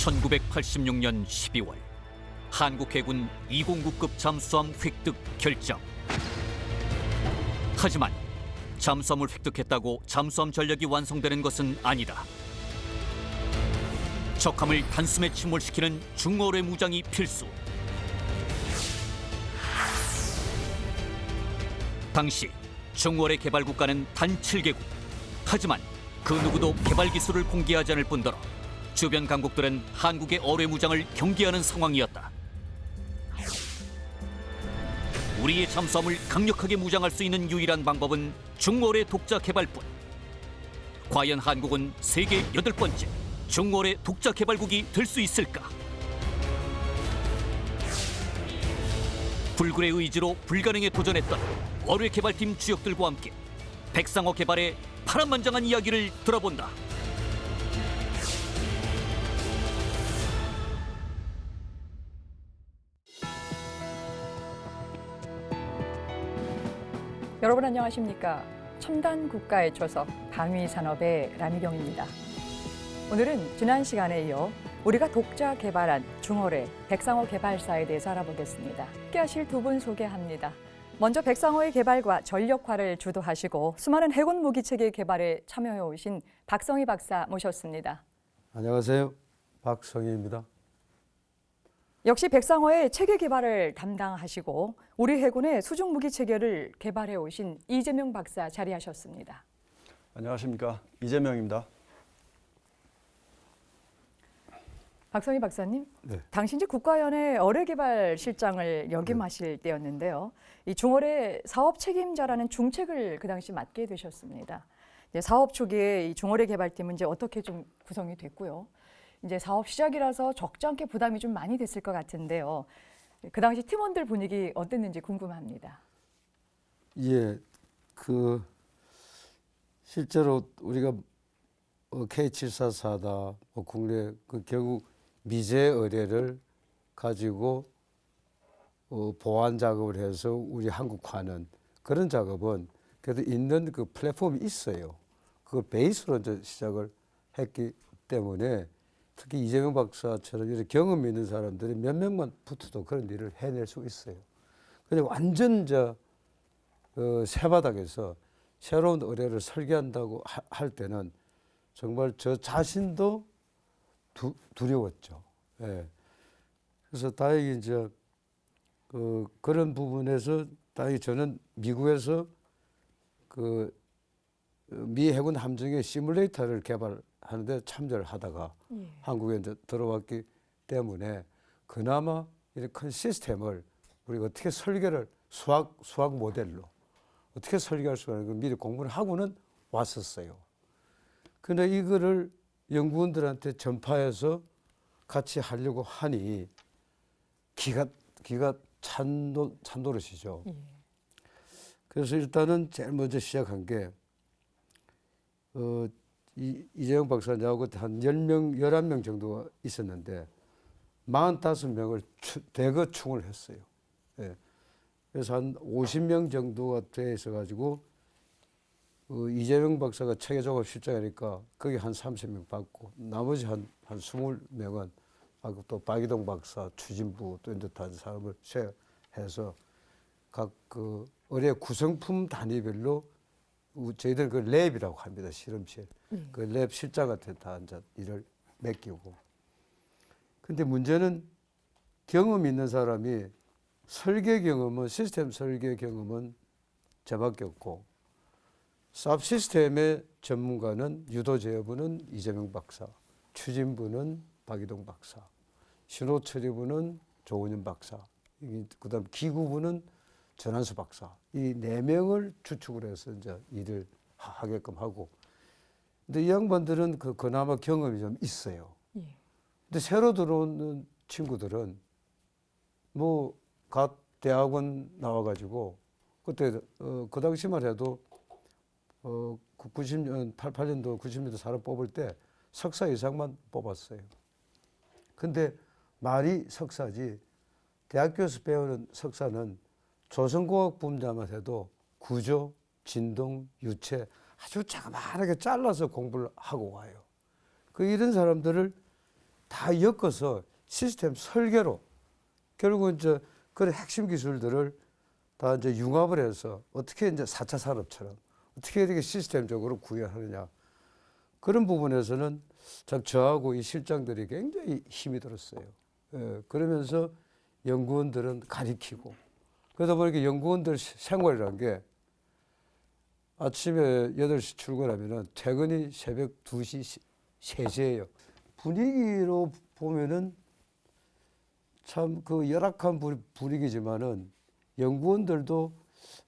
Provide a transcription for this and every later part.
1986년 12월 한국 해군 209급 잠수함 획득 결정. 하지만 잠수함을 획득했다고 잠수함 전력이 완성되는 것은 아니다. 적함을 단숨에 침몰시키는 중어뢰 무장이 필수. 당시 중어뢰 개발 국가는 단 7개국. 하지만 그 누구도 개발 기술을 공개하지 않을 뿐더러 주변 강국들은 한국의 어뢰 무장을 경계하는 상황이었다. 우리의 잠수함을 강력하게 무장할 수 있는 유일한 방법은 중어뢰 독자 개발뿐. 과연 한국은 세계 8번째 중어뢰 독자 개발국이 될 수 있을까? 불굴의 의지로 불가능에 도전했던 어뢰 개발팀 주역들과 함께 백상어 개발의 파란만장한 이야기를 들어본다. 여러분 안녕하십니까? 첨단 국가의 초석 방위 산업의 라미경입니다. 오늘은 지난 시간에 이어 우리가 독자 개발한 중어뢰 백상어 개발사에 대해서 알아보겠습니다. 함께하실 두 분 소개합니다. 먼저 백상어의 개발과 전력화를 주도하시고 수많은 해군 무기 체계 개발에 참여해 오신 박성희 박사 모셨습니다. 안녕하세요. 박성희입니다. 역시 백상어의 체계 개발을 담당하시고 우리 해군의 수중 무기 체계를 개발해 오신 이재명 박사 자리하셨습니다. 안녕하십니까. 이재명입니다. 박성희 박사님, 네. 당시 이제 국가연의 어뢰 개발 실장을 역임하실 때였는데요. 이 중어뢰 사업 책임자라는 중책을 그 당시 맡게 되셨습니다. 이제 사업 초기에 이 중어뢰 개발팀은 이제 어떻게 좀 구성이 됐고요. 이제 사업 시작이라서 적지 않게 부담이 좀 많이 됐을 것 같은데요. 그 당시 팀원들 분위기 어땠는지 궁금합니다. 예, 실제로 우리가 K744다, 국내 결국 미제 의뢰를 가지고 보완 작업을 해서 우리 한국화는 그런 작업은 그래도 있는 그 플랫폼이 있어요. 그걸 베이스로 이제 시작을 했기 때문에 특히 이재명 박사처럼 이렇게 경험 있는 사람들이 몇 명만 붙어도 그런 일을 해낼 수 있어요. 근데 완전 새바닥에서 새로운 의뢰를 설계한다고 할 때는 정말 저 자신도 두려웠죠. 예. 그래서 다행히 이제 그런 부분에서 다행히 저는 미국에서 미 해군 함정의 시뮬레이터를 개발하는데 참여를 하다가 한국에 이제 들어왔기 때문에 그나마 이런 큰 시스템을 우리가 어떻게 설계를 수학 모델로 어떻게 설계할 수가 있는 걸 미리 공부를 하고는 왔었어요. 근데 이거를 연구원들한테 전파해서 같이 하려고 하니 기가 찬 노릇이죠. 그래서 일단은 제일 먼저 시작한 게 이재영 박사님하고 한 10명, 11명 정도가 있었는데 45명을 대거충을 했어요. 예. 그래서 한 50명 정도가 돼 있어가지고 이재명 박사가 체계작업 실장이니까 거기 한 30명 받고 나머지 한 20명은 또 박이동 박사, 추진부 또 이런 듯한 사람을 해서 각 의뢰 구성품 단위별로 저희들 그 랩이라고 합니다. 실험실. 그 랩 실장한테 다 이제 일을 맡기고. 근데 문제는 경험 있는 사람이 설계 경험은 시스템 설계 경험은 저밖에 없고 사업 시스템의 전문가는 유도 제어부는 이재명 박사, 추진부는 박이동 박사, 신호 처리부는 조은현 박사, 그다음 기구부는 전한수 박사. 이 4명을 추측을 해서 이제 일을 하게끔 하고. 근데 이 양반들은 그나마 경험이 좀 있어요. 근데 새로 들어오는 친구들은 갓 대학원 나와가지고 그때 그 당시만 해도 90년, 88년도, 90년도 사람 뽑을 때 석사 이상만 뽑았어요. 근데 말이 석사지 대학교에서 배우는 석사는 조선공학 분야만 해도 구조, 진동, 유체 아주 자그마하게 잘라서 공부를 하고 와요. 이런 사람들을 다 엮어서 시스템 설계로 결국은 이제 그런 핵심 기술들을 다 이제 융합을 해서 어떻게 이제 4차 산업처럼 어떻게 이렇게 시스템적으로 구현하느냐 그런 부분에서는 참 저하고 이 실장들이 굉장히 힘이 들었어요. 예, 그러면서 연구원들은 가리키고 그러다 보니까 연구원들 생활이라는 게 아침에 8시 출근하면은 퇴근이 새벽 2시, 3시예요. 분위기로 보면은 참 그 열악한 분위기지만은 연구원들도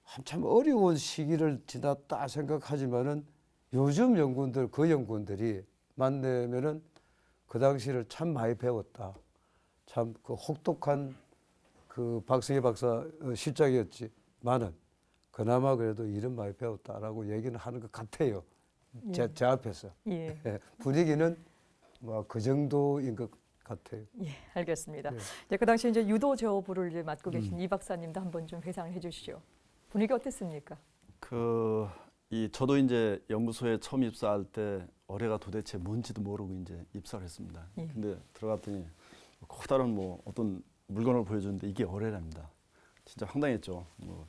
한참 어려운 시기를 지났다 생각하지만은 요즘 연구원들 그 연구원들이 만나면은 그 당시를 참 많이 배웠다. 참 그 혹독한 그 박승희 박사 실장이었지만은 그나마 그래도 일은 많이 배웠다라고 얘기는 하는 것 같아요. 제 앞에서. 예. 분위기는 뭐 그 정도인 것 같아요. 예, 알겠습니다. 예. 이제 그 당시 이제 유도 제어부를 이제 맡고 계신 이 박사님도 한번 좀 회상을 해주시죠. 분위기 어땠습니까? 저도 이제 연구소에 처음 입사할 때 어뢰가 도대체 뭔지도 모르고 이제 입사를 했습니다. 예. 근데 들어갔더니 커다란 뭐 어떤 물건을 보여주는데 이게 어뢰랍니다. 진짜 황당했죠. 뭐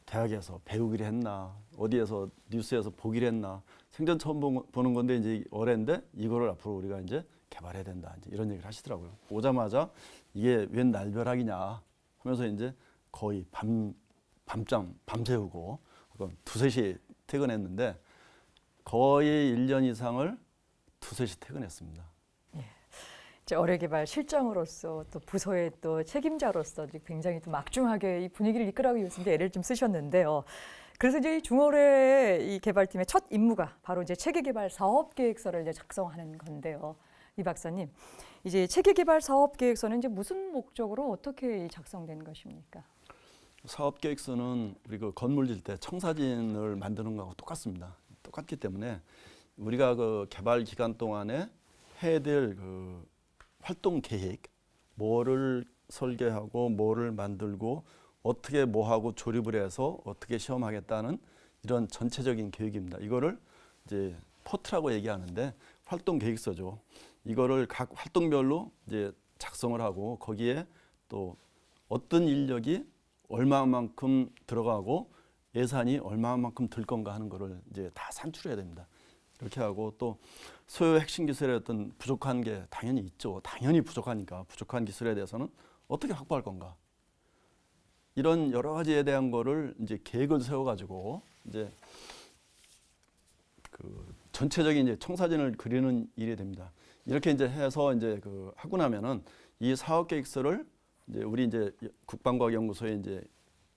대학에서 배우기를 했나, 어디에서 뉴스에서 보기를 했나, 생전 처음 보는 건데 이제 어뢰인데 이거를 앞으로 우리가 이제 개발해야 된다. 이제 이런 얘기를 하시더라고요. 오자마자 이게 웬 날벼락이냐 하면서 이제 거의 밤새우고 두세 시에 퇴근했는데 거의 1년 이상을 두세 시 퇴근했습니다. 이제 어뢰개발 실장으로서 또 부서의 또 책임자로서 이제 굉장히 또 막중하게 이 분위기를 이끌어가기 위해서 이제 애를 좀 쓰셨는데요. 그래서 이제 이 중어뢰 이 개발팀의 첫 임무가 바로 이제 체계개발 사업계획서를 이제 작성하는 건데요. 이 박사님, 이제 체계개발 사업계획서는 이제 무슨 목적으로 어떻게 작성된 것입니까? 사업계획서는 우리 그 건물 질 때 청사진을 만드는 거하고 똑같습니다. 똑같기 때문에 우리가 그 개발 기간 동안에 해야 될 그 활동 계획, 뭐를 설계하고 뭐를 만들고 어떻게 뭐하고 조립을 해서 어떻게 시험하겠다는 이런 전체적인 계획입니다. 이거를 이제 포트라고 얘기하는데 활동 계획서죠. 이거를 각 활동별로 이제 작성을 하고 거기에 또 어떤 인력이 얼마만큼 들어가고 예산이 얼마만큼 들 건가 하는 거를 이제 다 산출해야 됩니다. 이렇게 하고 또 소요 핵심 기술의 어떤 부족한 게 당연히 있죠. 당연히 부족하니까 부족한 기술에 대해서는 어떻게 확보할 건가. 이런 여러 가지에 대한 거를 이제 계획을 세워가지고 이제 그 전체적인 이제 청사진을 그리는 일이 됩니다. 이렇게 이제 해서 이제 그 하고 나면은 이 사업 계획서를 이제 우리 이제 국방과학연구소에 이제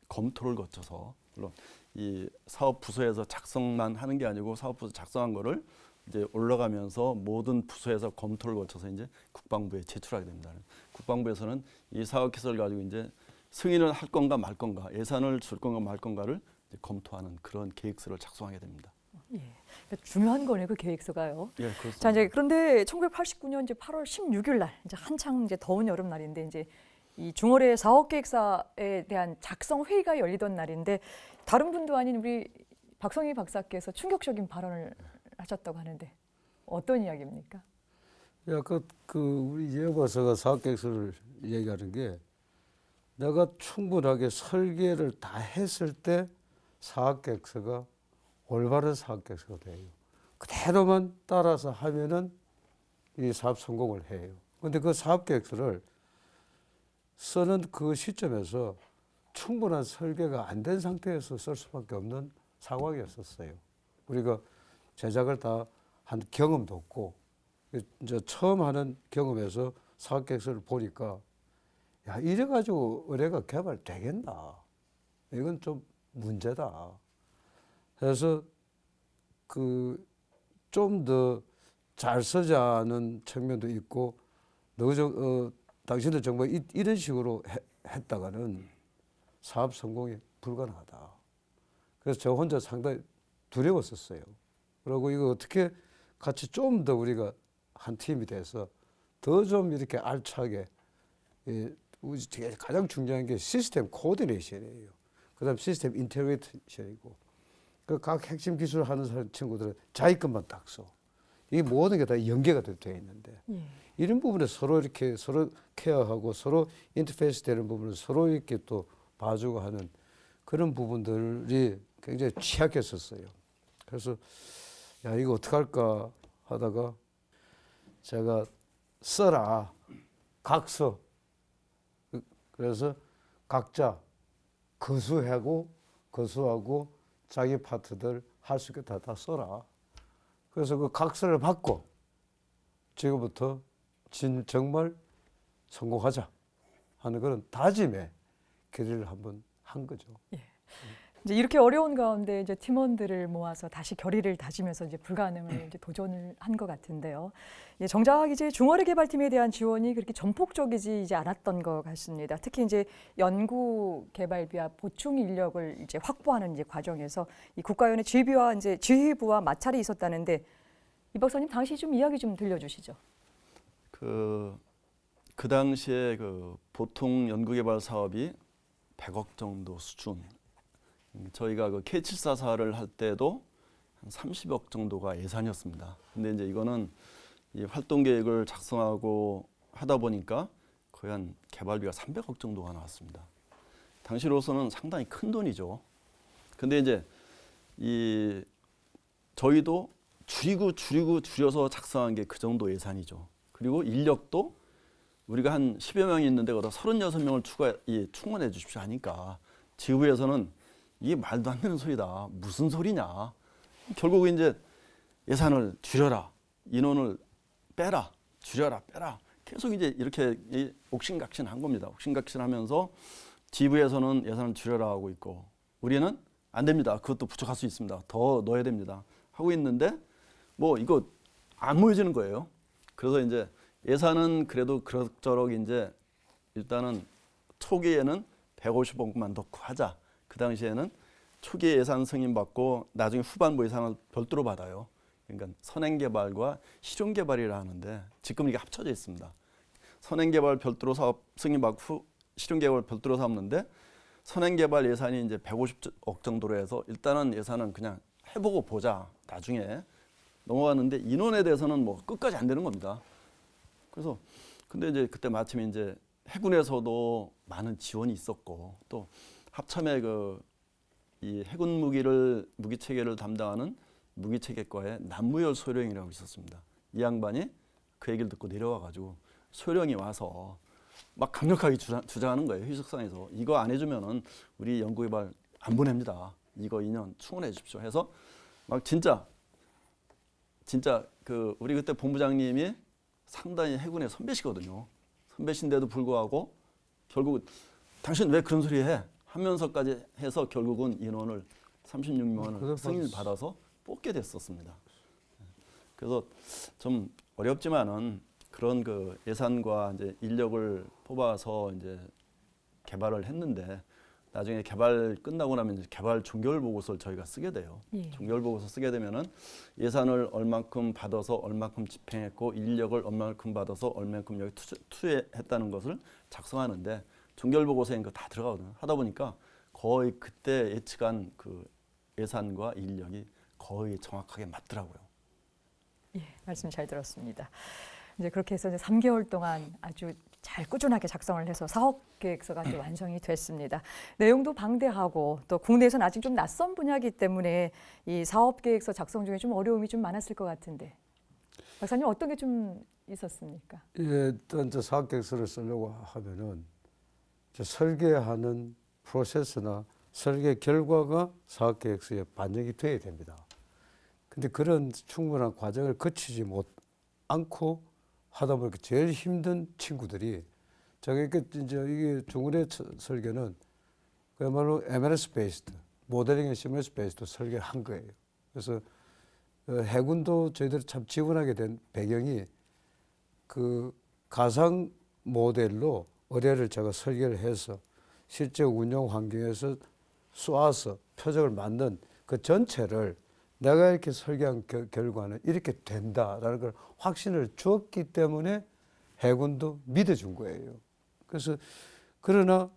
검토를 거쳐서 물론 이 사업 부서에서 작성만 하는 게 아니고 사업 부서 작성한 거를 이제 올라가면서 모든 부서에서 검토를 거쳐서 이제 국방부에 제출하게 됩니다. 국방부에서는 이 사업 계획서를 가지고 이제 승인을 할 건가 말 건가, 예산을 줄 건가 말 건가를 이제 검토하는 그런 계획서를 작성하게 됩니다. 예, 그러니까 중요한 거네요, 그 계획서가요. 예, 그렇습니다. 자, 이제 그런데 1989년 이제 8월 16일 날 이제 한창 이제 더운 여름 날인데 이제 이 중어뢰 사업계획서에 대한 작성 회의가 열리던 날인데 다른 분도 아닌 우리 박성희 박사께서 충격적인 발언을 하셨다고 하는데 어떤 이야기입니까? 우리 예 박사가 사업계획서를 얘기하는 게 내가 충분하게 설계를 다 했을 때 사업계획서가 올바른 사업계획서가 돼요. 그대로만 따라서 하면은 이 사업 성공을 해요. 그런데 그 사업계획서를 쓰는 그 시점에서 충분한 설계가 안 된 상태에서 쓸 수밖에 없는 상황이었었어요. 우리가 제작을 다 한 경험도 없고 이제 처음 하는 경험에서 사업계획서를 보니까 야, 이래가지고 의뢰가 개발되겠나? 이건 좀 문제다. 그래서 좀 더 잘 쓰자는 측면도 있고, 당신들 정말 이런 식으로 했다가는 사업 성공이 불가능하다. 그래서 저 혼자 상당히 두려웠었어요. 그리고 이거 어떻게 같이 좀 더 우리가 한 팀이 돼서 더 좀 이렇게 알차게, 가장 중요한 게 시스템 코디네이션이에요. 그 다음 시스템 인테그레이션이고, 그 각 핵심 기술 하는 친구들은 자기 것만 딱 써. 이 모든 게 다 연계가 되어 있는데 예. 이런 부분에 서로 이렇게 서로 케어하고 서로 인터페이스 되는 부분을 서로 이렇게 또 봐주고 하는 그런 부분들이 굉장히 취약했었어요. 그래서 야 이거 어떡할까 하다가 제가 써라 각서 그래서 각자 거수하고 자기 파트들 할 수 있게 다 써라. 그래서 그 각서를 받고 지금부터 정말 성공하자 하는 그런 다짐의 결의를 한번 한 거죠. 이제 이렇게 어려운 가운데 이제 팀원들을 모아서 다시 결의를 다지면서 이제 불가능을 이제 도전을 한 것 같은데요. 예, 정작 이제 중어뢰 개발팀에 대한 지원이 그렇게 전폭적이지 이제 않았던 것 같습니다. 특히 이제 연구 개발비와 보충 인력을 이제 확보하는 이제 과정에서 이 국가위원회 지휘부와 이제 지휘부와 마찰이 있었다는데 이 박사님 당시 좀 이야기 좀 들려주시죠. 그 당시에 그 보통 연구개발 사업이 100억 정도 수준. 저희가 그 K744를 할 때도 한 30억 정도가 예산이었습니다. 근데 이제 이거는 이 활동 계획을 작성하고 하다 보니까 거의 한 개발비가 300억 정도가 나왔습니다. 당시로서는 상당히 큰 돈이죠. 근데 이제 이 저희도 줄여서 작성한 게 그 정도 예산이죠. 그리고 인력도 우리가 한 10여 명이 있는데 거기다 36명을 충원해 주십시오 하니까 지부에서는 이게 말도 안 되는 소리다. 무슨 소리냐. 결국 이제 예산을 줄여라. 인원을 빼라. 줄여라. 빼라. 계속 이제 이렇게 옥신각신 한 겁니다. 옥신각신 하면서 지부에서는 예산을 줄여라 하고 있고 우리는 안 됩니다. 그것도 부족할 수 있습니다. 더 넣어야 됩니다. 하고 있는데 뭐 이거 안 모여지는 거예요. 그래서 이제 예산은 그래도 그럭저럭 이제 일단은 초기에는 150억만 넣고 하자. 그 당시에는 초기 예산 승인받고 나중에 후반부 예산을 별도로 받아요. 그러니까 선행개발과 실용개발이라 하는데 지금 이게 합쳐져 있습니다. 선행개발 별도로 사업 승인받고 실용개발 별도로 사업는데 선행개발 예산이 이제 150억 정도로 해서 일단은 예산은 그냥 해보고 보자. 나중에 넘어갔는데 인원에 대해서는 뭐 끝까지 안 되는 겁니다. 그래서 근데 이제 그때 마침 이제 해군에서도 많은 지원이 있었고 또 합참의 이 해군 무기 체계를 담당하는 무기 체계과의 남무열 소령이라고 있었습니다. 이 양반이 그 얘기를 듣고 내려와 가지고 소령이 와서 막 강력하게 주장하는 거예요. 휴식상에서 이거 안 해주면은 우리 연구개발 안 보냅니다. 이거 2년 충원해 주십시오. 해서 막 진짜 그 우리 그때 본부장님이 상당히 해군의 선배시거든요. 선배신데도 불구하고 결국 당신 왜 그런 소리 해? 하면서까지 해서 결국은 인원을 36명을 승인을 받아서 뽑게 됐었습니다. 그래서 좀 어렵지만은 그런 그 예산과 이제 인력을 뽑아서 이제 개발을 했는데 나중에 개발 끝나고 나면 이제 개발 종결 보고서를 저희가 쓰게 돼요. 예. 종결 보고서 쓰게 되면은 예산을 얼만큼 받아서 얼만큼 집행했고 인력을 얼만큼 받아서 얼만큼 여기 투여했다는 것을 작성하는데 종결 보고서에 이거 다 들어가거든요. 하다 보니까 거의 그때 예측한 그 예산과 인력이 거의 정확하게 맞더라고요. 예, 말씀 잘 들었습니다. 이제 그렇게 해서 이제 3개월 동안 아주 잘 꾸준하게 작성을 해서 사업 계획서가 또 완성이 됐습니다. 내용도 방대하고 또 국내에서는 아직 좀 낯선 분야이기 때문에 이 사업 계획서 작성 중에 좀 어려움이 좀 많았을 것 같은데 박사님 어떤 게 좀 있었습니까? 예, 일단 저 사업 계획서를 쓰려고 하면은 저 설계하는 프로세스나 설계 결과가 사업 계획서에 반영이 돼야 됩니다. 근데 그런 충분한 과정을 거치지 않고 하다 보니까 제일 힘든 친구들이 제가 이제 이게 중거래 설계는 그야말로 MLS 베이스드 모델링 앤 시뮬레이션 베이스드 설계를 한 거예요. 그래서 해군도 저희들이 참 지원하게 된 배경이 그 가상 모델로 의뢰를 제가 설계를 해서 실제 운영 환경에서 쏘아서 표적을 만든 그 전체를 내가 이렇게 설계한 결과는 이렇게 된다라는 걸 확신을 주었기 때문에 해군도 믿어준 거예요. 그래서 그러나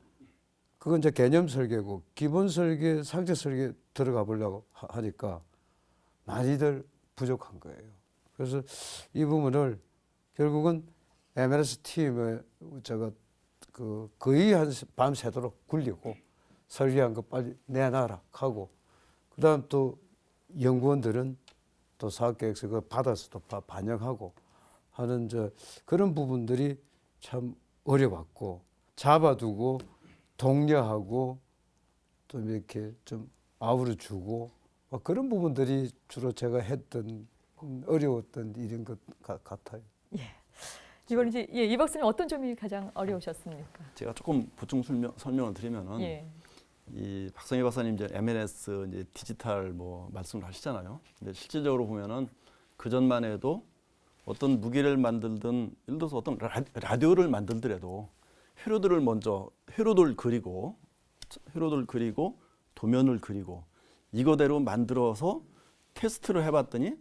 그건 이제 개념 설계고 기본 설계, 상세 설계 들어가 보려고 하니까 많이들 부족한 거예요. 그래서 이 부분을 결국은 MLS 팀에 제가 거의 한 밤새도록 굴리고 설계한 거 빨리 내놔라 하고, 그다음 또 연구원들은 또 사업계획서 그 받아서 또 반영하고 하는 그런 부분들이 참 어려웠고, 잡아두고 독려하고 또 이렇게 좀 아우를 주고 그런 부분들이 주로 제가 했던 어려웠던 일인 것 같아요. 이번 이제 이 박사님 어떤 점이 가장 어려우셨습니까? 제가 조금 보충 설명을 드리면은 예. 이 박성희 박사님 이제 MLS 이제 디지털 뭐 말씀을 하시잖아요. 근데 실질적으로 보면은 그 전만 해도 어떤 무기를 만들든, 예를 들어서 어떤 라디오를 만들더라도 회로들 그리고 도면을 그리고 이거대로 만들어서 테스트를 해봤더니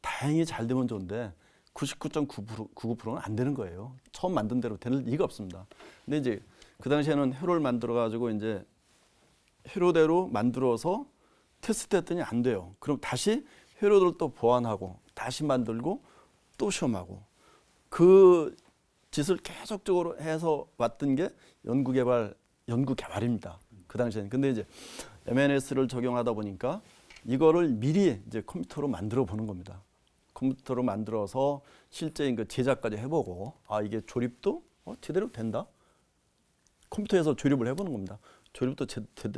다행히 잘 되면 좋은데 99.99%는 안 되는 거예요. 처음 만든 대로 될 리가 없습니다. 근데 이제 그 당시에는 회로를 만들어 가지고 이제 회로대로 만들어서 테스트했더니 안 돼요. 그럼 다시 회로를 또 보완하고 다시 만들고 또 시험하고, 그 짓을 계속적으로 해서 왔던 게 연구 개발입니다. 그 당시에는. 근데 이제 MNS를 적용하다 보니까 이거를 미리 이제 컴퓨터로 만들어 보는 겁니다. 컴퓨터로 만들어서 실제 그 제작까지 해보고, 이게 조립도 제대로 된다. 컴퓨터에서 조립을 해보는 겁니다. 조립도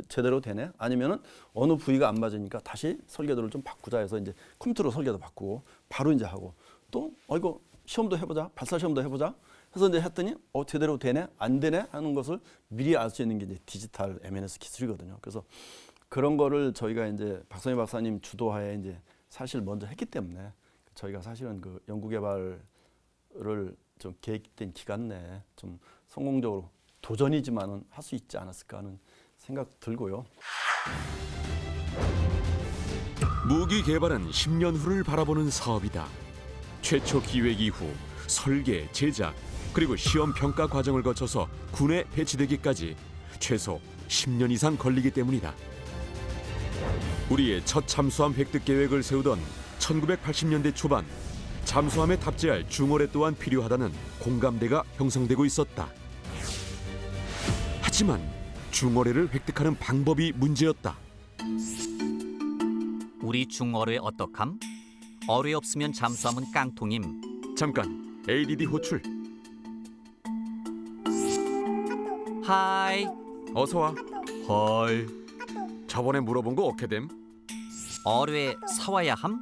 제대로 되네. 아니면은 어느 부위가 안 맞으니까 다시 설계도를 좀 바꾸자 해서 이제 컴퓨터로 설계도 바꾸고 바로 이제 하고, 또 이거 시험도 해보자, 발사 시험도 해보자 해서 이제 했더니 제대로 되네, 안 되네 하는 것을 미리 알 수 있는 게 이제 디지털 MNS 기술이거든요. 그래서 그런 거를 저희가 이제 박성희 박사님 주도하에 이제 사실 먼저 했기 때문에 저희가 사실은 그 연구 개발을 좀 계획된 기간 내에 좀 성공적으로, 도전이지만은 할 수 있지 않았을까 하는 생각 들고요. 무기 개발은 10년 후를 바라보는 사업이다. 최초 기획 이후 설계, 제작, 그리고 시험 평가 과정을 거쳐서 군에 배치되기까지 최소 10년 이상 걸리기 때문이다. 우리의 첫 잠수함 획득 계획을 세우던 1980년대 초반, 잠수함에 탑재할 중어뢰 또한 필요하다는 공감대가 형성되고 있었다. 하지만 중어뢰를 획득하는 방법이 문제였다. 우리 중어뢰 어떡함? 어뢰 없으면 잠수함은 깡통임. 잠깐, ADD 호출. 하이. 어서 와. 헐. 저번에 물어본 거 어떻게 됨? 어뢰 사와야 함?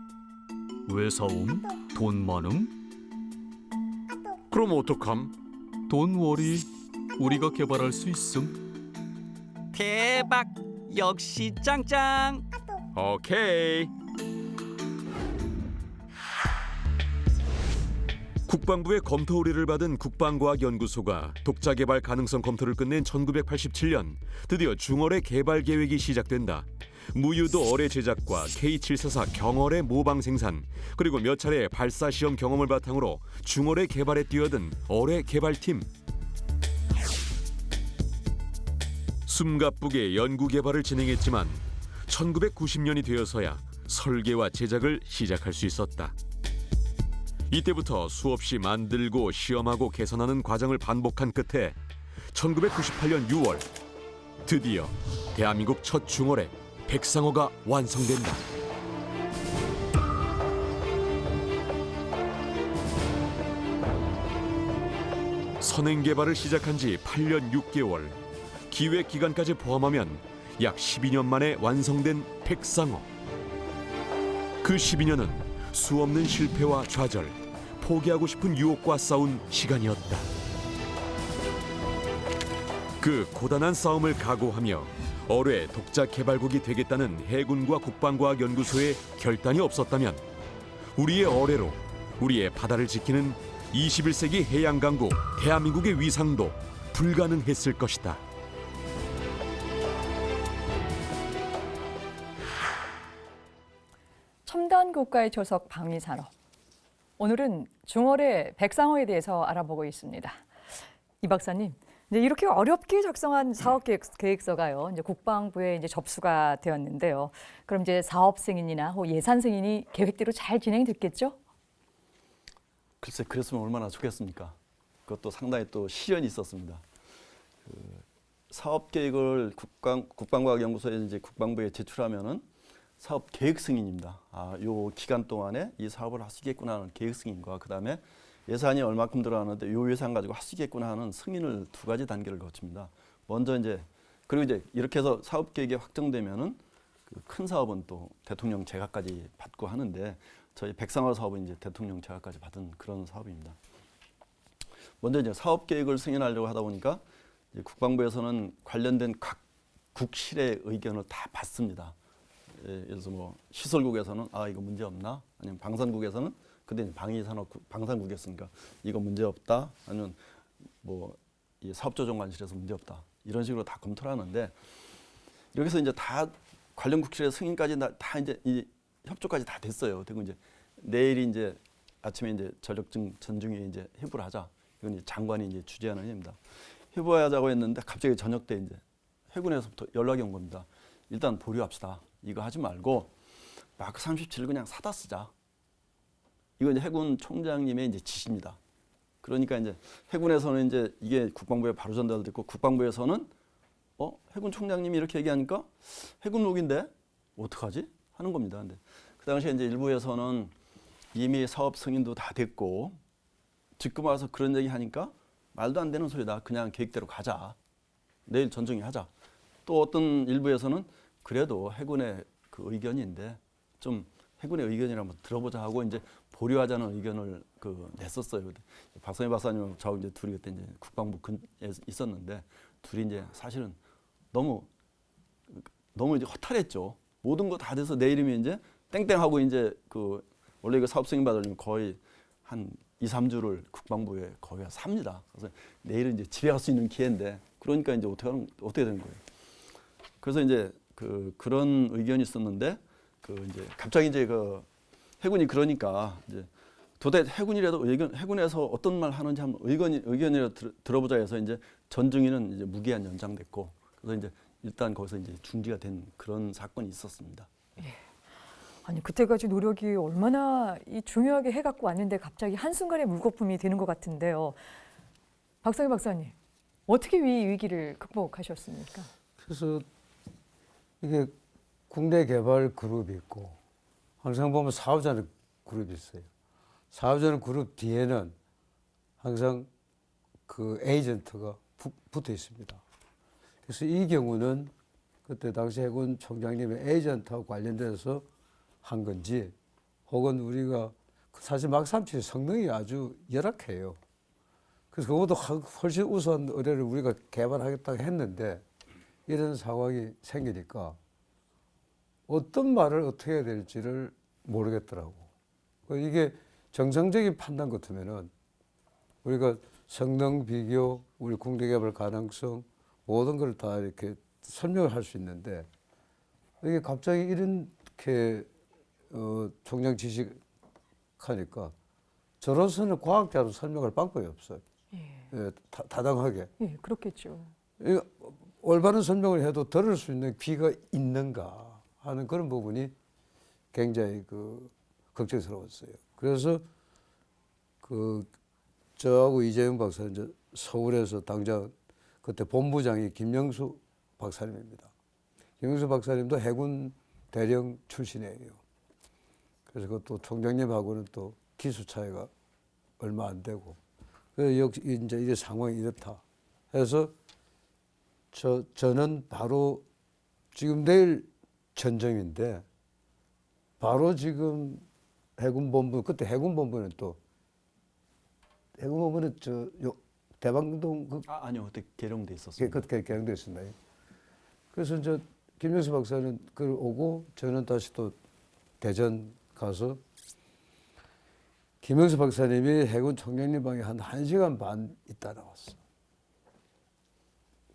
왜 사옴? 돈 많음? 그럼 어떡함? 돈 워리. 우리가 개발할 수 있음. 대박. 역시 짱짱. 오케이. 국방부의 검토 의뢰를 받은 국방과학연구소가 독자 개발 가능성 검토를 끝낸 1987년 드디어 중어뢰 개발 계획이 시작된다. 무유도 어뢰 제작과 K744 경어뢰 모방 생산, 그리고 몇 차례 발사 시험 경험을 바탕으로 중어뢰 개발에 뛰어든 어뢰 개발팀. 숨가쁘게 연구 개발을 진행했지만 1990년이 되어서야 설계와 제작을 시작할 수 있었다. 이때부터 수없이 만들고 시험하고 개선하는 과정을 반복한 끝에 1998년 6월 드디어 대한민국 첫 중어뢰 백상어가 완성된다. 선행 개발을 시작한 지 8년 6개월, 기획 기간까지 포함하면 약 12년 만에 완성된 백상어. 그 12년은 수없는 실패와 좌절, 포기하고 싶은 유혹과 싸운 시간이었다. 그 고단한 싸움을 각오하며 어뢰 독자 개발국이 되겠다는 해군과 국방과학연구소의 결단이 없었다면 우리의 어뢰로 우리의 바다를 지키는 21세기 해양 강국 대한민국의 위상도 불가능했을 것이다. 첨단 국가의 조석 방위 산업. 오늘은 중어뢰 백상어에 대해서 알아보고 있습니다. 이 박사님, 이제 이렇게 어렵게 작성한 사업 계획서가요, 이제 국방부에 이제 접수가 되었는데요. 그럼 이제 사업 승인이나 예산 승인이 계획대로 잘 진행됐겠죠? 글쎄 그랬으면 얼마나 좋겠습니까? 그것도 상당히 또 시련이 있었습니다. 사업 계획을 국방과학연구소에 이제 국방부에 제출하면은 사업 계획 승인입니다. 요 기간 동안에 이 사업을 할 수 있겠구나 하는 계획 승인과 그다음에 예산이 얼마큼 들어가는데 요 예산 가지고 할 수 있겠구나 하는 승인을 두 가지 단계를 거칩니다. 먼저 이제 그리고 이제 이렇게 해서 사업 계획이 확정되면은 그 큰 사업은 또 대통령 제가까지 받고 하는데 저희 백상화 사업은 이제 대통령 제가까지 받은 그런 사업입니다. 먼저 이제 사업 계획을 승인하려고 하다 보니까 이제 국방부에서는 관련된 각 국실의 의견을 다 받습니다. 예를 들어서 뭐 시설국에서는 이거 문제 없나? 아니면 방산국에서는 그때 방위산업 방산국이었으니까 이거 문제 없다. 아니면 뭐 이 사업조정관실에서 문제 없다. 이런 식으로 다 검토를 하는데 이렇게 해서 이제 다 관련 국실의 승인까지 다 이제 이 협조까지 다 됐어요. 그리고 이제 내일이 이제 아침에 이제 전력증 전중에 이제 회부를 하자. 이건 이제 장관이 이제 주재하는 일입니다. 회부하자고 했는데 갑자기 저녁 때 이제 해군에서부터 연락이 온 겁니다. 일단 보류합시다. 이거 하지 말고 마크 37을 그냥 사다 쓰자. 이거 이제 해군 총장님의 이제 지시입니다. 그러니까 이제 해군에서는 이제 이게 국방부에 바로 전달됐고 국방부에서는 해군 총장님이 이렇게 얘기하니까 해군록인데 어떡하지? 하는 겁니다. 근데 그 당시에 이제 일부에서는 이미 사업 승인도 다 됐고 지금 와서 그런 얘기 하니까 말도 안 되는 소리다. 그냥 계획대로 가자. 내일 전쟁이 하자. 또 어떤 일부에서는 그래도 해군의 그 의견인데 좀 해군의 의견이라 한번 들어보자 하고 이제 보류하자는 의견을 냈었어요. 박성희 박사님하고 저하고 이제 둘이 그때 이제 국방부 근에 있었는데 둘이 이제 사실은 너무 이제 허탈했죠. 모든 거 다 돼서 내일이면 이제 땡땡하고 이제 원래 이거 사업 승인 받으려면 거의 한 2, 3주를 국방부에 거의 삽니다. 그래서 내일은 이제 집에 갈 수 있는 기회인데 그러니까 이제 어떻게 되는 거예요. 그래서 이제 그런 의견이 있었는데 이제 갑자기 이제 해군이 그러니까 이제 도대체 해군이라도 해군에서 어떤 말 하는지 한번 의견이라도 들어보자 해서 이제 전중위는 이제 무기한 연장됐고 그래서 이제 일단 거기서 이제 중지가 된 그런 사건이 있었습니다. 아니 그때까지 노력이 얼마나 중요하게 해갖고 왔는데 갑자기 한순간에 물거품이 되는 것 같은데요. 박성희 박사님, 어떻게 이 위기를 극복하셨습니까? 그래서 이게 국내 개발 그룹이 있고 항상 보면 사업자는 그룹이 있어요. 사업자는 그룹 뒤에는 항상 그 에이전트가 붙어 있습니다. 그래서 이 경우는 그때 당시 해군 총장님의 에이전트하고 관련돼서 한 건지 혹은 우리가 사실 막37 성능이 아주 열악해요. 그래서 그것도 훨씬 우수한 의뢰를 우리가 개발하겠다고 했는데 이런 상황이 생기니까 어떤 말을 어떻게 해야 될지를 모르겠더라고. 이게 정상적인 판단 같으면은 우리가 성능 비교, 우리 국내 개발 가능성 모든 걸 다 이렇게 설명을 할 수 있는데 이게 갑자기 이렇게 총장 지시하니까 저로서는 과학자로 설명할 방법이 없어요. 예, 타당하게. 예, 그렇겠죠. 올바른 설명을 해도 들을 수 있는 귀가 있는가 하는 그런 부분이 굉장히 걱정스러웠어요. 그래서 저하고 이재용 박사는 이제 서울에서 당장 그때 본부장이 김영수 박사님입니다. 김영수 박사님도 해군 대령 출신이에요. 그래서 그것도 총장님하고는 또 기수 차이가 얼마 안 되고. 그래서 역시 이제 이 상황이 이렇다 해서 저는 바로 지금 내일 전쟁인데 바로 지금 해군본부 그때 해군본부는 대방동 아니요 그때 계룡돼 있었어요. 그때 개량돼 있었나. 그래서 이제 김영수 박사는 오고 저는 다시 또 대전 가서 김영수 박사님이 해군 총장님 방에 한 1시간 반 있다 나왔어.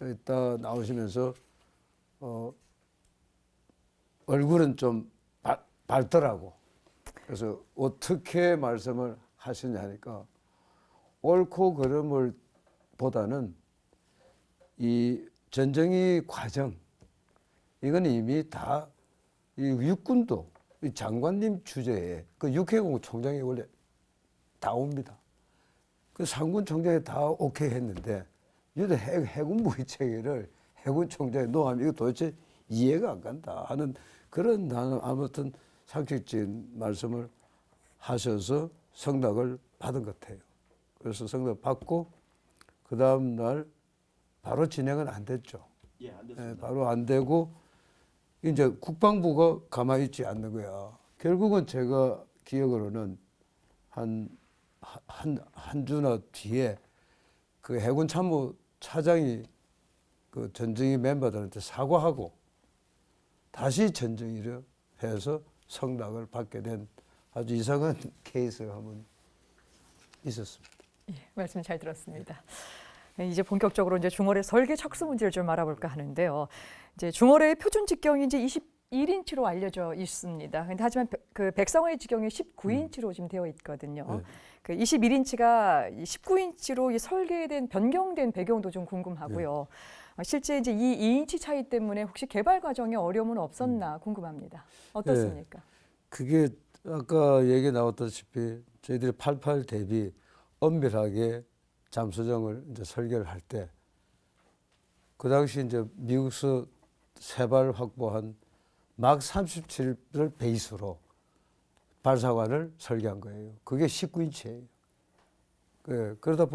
있다 나오시면서 얼굴은 좀 밝더라고. 그래서 어떻게 말씀을 하시냐 하니까 옳고 그름을 보다는 이 전쟁의 과정 이건 이미 다 이 육군도 이 장관님 주제에 육해공 총장이 원래 다 옵니다. 그 상군 총장이 다 오케이 했는데 이제 해군 무기 체계를 해군 총장이 놓으면 이거 도대체 이해가 안 간다 하는 그런 나는 아무튼 상식적인 말씀을 하셔서 성낙을 받은 것 같아요. 그래서 성낙 받고 그 다음 날 바로 진행은 안 됐죠. 예, 안 됐습니다. 바로 안 되고 이제 국방부가 가만히 있지 않는 거야. 결국은 제가 기억으로는 한 주나 뒤에 그 해군 참모 차장이 그 전정희 멤버들한테 사과하고 다시 전정희를 해서 성낙을 받게 된 아주 이상한 케이스가 한번 있었습니다. 예, 말씀 잘 들었습니다. 네, 이제 본격적으로 이제 중월의 설계 착수 문제를 좀 알아볼까 하는데요. 이제 중월의 표준 직경이 이제 21인치로 알려져 있습니다. 근데 하지만 그 백상호의 직경이 19인치로 지금 되어 있거든요. 네. 그 21인치가 19인치로 설계된 변경된 배경도 좀 궁금하고요. 실제 이제 이 2인치 차이 때문에 혹시 개발 과정에 어려움은 없었나 궁금합니다. 어떻습니까? 그게 아까 얘기 나왔다시피 저희들이 88 대비 엄밀하게 잠수정을 이제 설계를 할 때 그 당시 이제 미국서 세발 확보한 막 37을 베이스로 발사관을 설계한 거예요. 그게 19인치예요. 그러다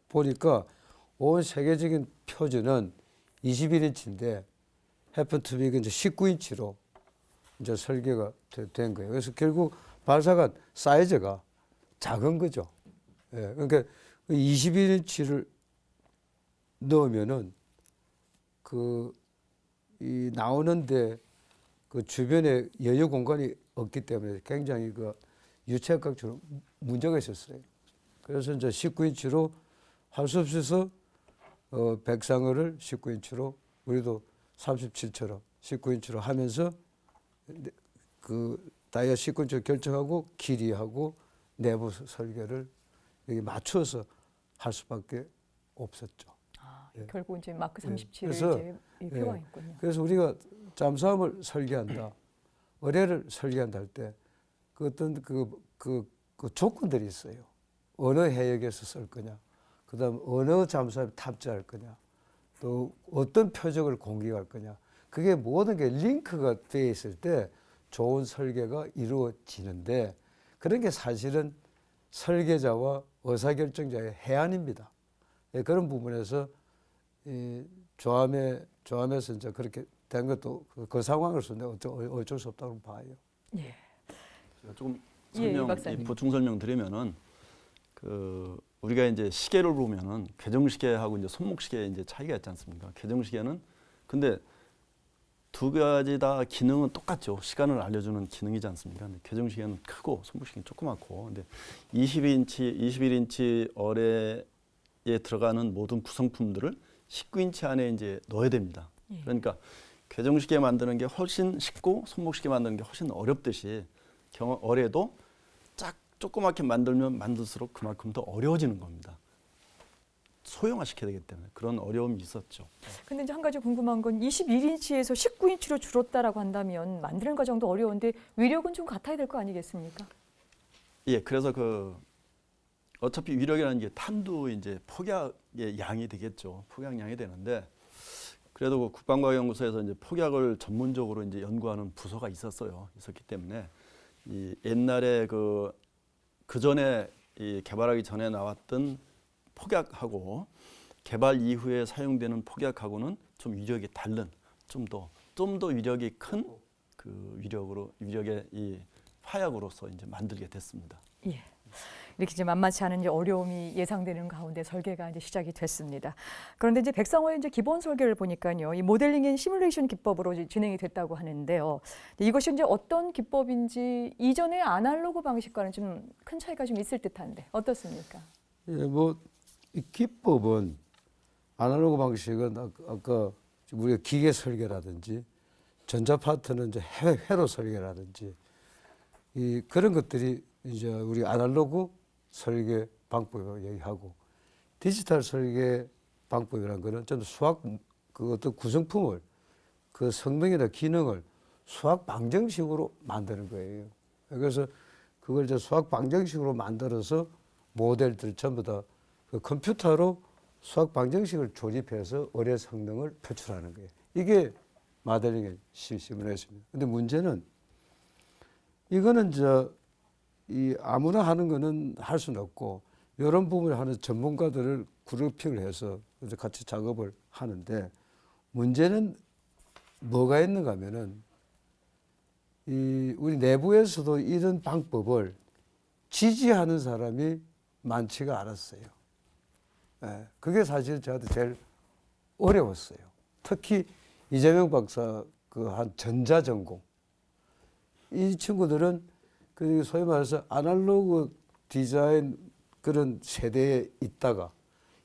보니까 온 세계적인 표준은 21인치인데 해픈 투비가 이제 19인치로 이제 설계가 된 거예요. 그래서 결국 발사관 사이즈가 작은 거죠. 예, 그러니까 21인치를 넣으면은 이 나오는데 그 주변에 여유 공간이 없기 때문에 굉장히 그 유체각처럼 문제가 있었어요. 그래서 이제 19인치로 할 수 없어서 백상어를 19인치로 우리도 37처럼 19인치로 하면서 그 다이아 19인치로 결정하고 길이하고 내부 설계를 여기 맞춰서 할 수밖에 없었죠. 예. 결국 이제 마크 37을 그래서, 이제 표방했군요. 그래서 우리가 잠수함을 설계한다, 어뢰를 설계한다 할 때 그 어떤 그 조건들이 있어요. 어느 해역에서 쓸 거냐, 그다음 어느 잠수함에 탑재할 거냐, 또 어떤 표적을 공격할 거냐. 그게 모든 게 링크가 되어 있을 때 좋은 설계가 이루어지는데 그런 게 사실은 설계자와 의사결정자의 해안입니다. 예, 그런 부분에서 이 조함에서 이제 그렇게 된 것도 그 상황에서 어쩔 수 없다고 봐요. 예. 제가 조금 예, 박사님. 보충 설명 드리면은 우리가 이제 시계를 보면은 궤정시계하고 이제 손목시계 이제 차이가 있지 않습니까? 궤정시계는 근데 두 가지 다 기능은 똑같죠. 시간을 알려주는 기능이지 않습니까? 근데 궤정시계는 크고 손목시계는 조그맣고, 근데 21인치 어뢰에 들어가는 모든 구성품들을 19인치 안에 이제 넣어야 됩니다. 그러니까 궤정시계 만드는 게 훨씬 쉽고 손목시계 만드는 게 훨씬 어렵듯이 어뢰도 조그맣게 만들면 만들수록 그만큼 더 어려워지는 겁니다. 소형화시켜야 되기 때문에 그런 어려움이 있었죠. 근데 이제 한 가지 궁금한 건 21인치에서 19인치로 줄었다라고 한다면 만드는 과정도 어려운데 위력은 좀 같아야 될 거 아니겠습니까? 예, 그래서 어차피 위력이라는 게 탄두 이제 폭약의 양이 되겠죠. 폭약량이 되는데 그래도 국방과학연구소에서 이제 폭약을 전문적으로 이제 연구하는 부서가 있었기 때문에 이 옛날에 그 전에 이 개발하기 전에 나왔던 폭약하고 개발 이후에 사용되는 폭약하고는 좀 위력이 다른 좀 더 위력이 큰 그 위력의 이 화약으로서 이제 만들게 됐습니다. 예. 이렇게 이제 만만치 않은 이제 어려움이 예상되는 가운데 설계가 이제 시작이 됐습니다. 그런데 이제 백상호의 이제 기본 설계를 보니까요, 이 모델링 앤 시뮬레이션 기법으로 이제 진행이 됐다고 하는데요. 이것이 이제 어떤 기법인지 이전의 아날로그 방식과는 좀 큰 차이가 좀 있을 듯한데 어떻습니까? 예, 이 기법은 아날로그 방식은 아까 우리가 기계 설계라든지 전자 파트는 이제 회로 설계라든지 그런 것들이 이제 우리 아날로그 설계 방법을 얘기하고 디지털 설계 방법이라는 거는 좀 수학 그 어떤 구성품을 그 성능이나 기능을 수학 방정식으로 만드는 거예요. 그래서 그걸 이제 수학 방정식으로 만들어서 모델들 전부 다 그 컴퓨터로 수학 방정식을 조립해서 어뢰 성능을 표출하는 거예요. 이게 모델링의 시뮬레이션입니다. 근데 문제는 이거는 이 아무나 하는 거는 할 수는 없고 이런 부분을 하는 전문가들을 그룹핑을 해서 이제 같이 작업을 하는데 문제는 뭐가 있는가 하면은 우리 내부에서도 이런 방법을 지지하는 사람이 많지가 않았어요. 예, 그게 사실 저한테 제일 어려웠어요. 특히 이재명 박사 그 한 전자전공 이 친구들은 그 소위 말해서 아날로그 디자인 그런 세대에 있다가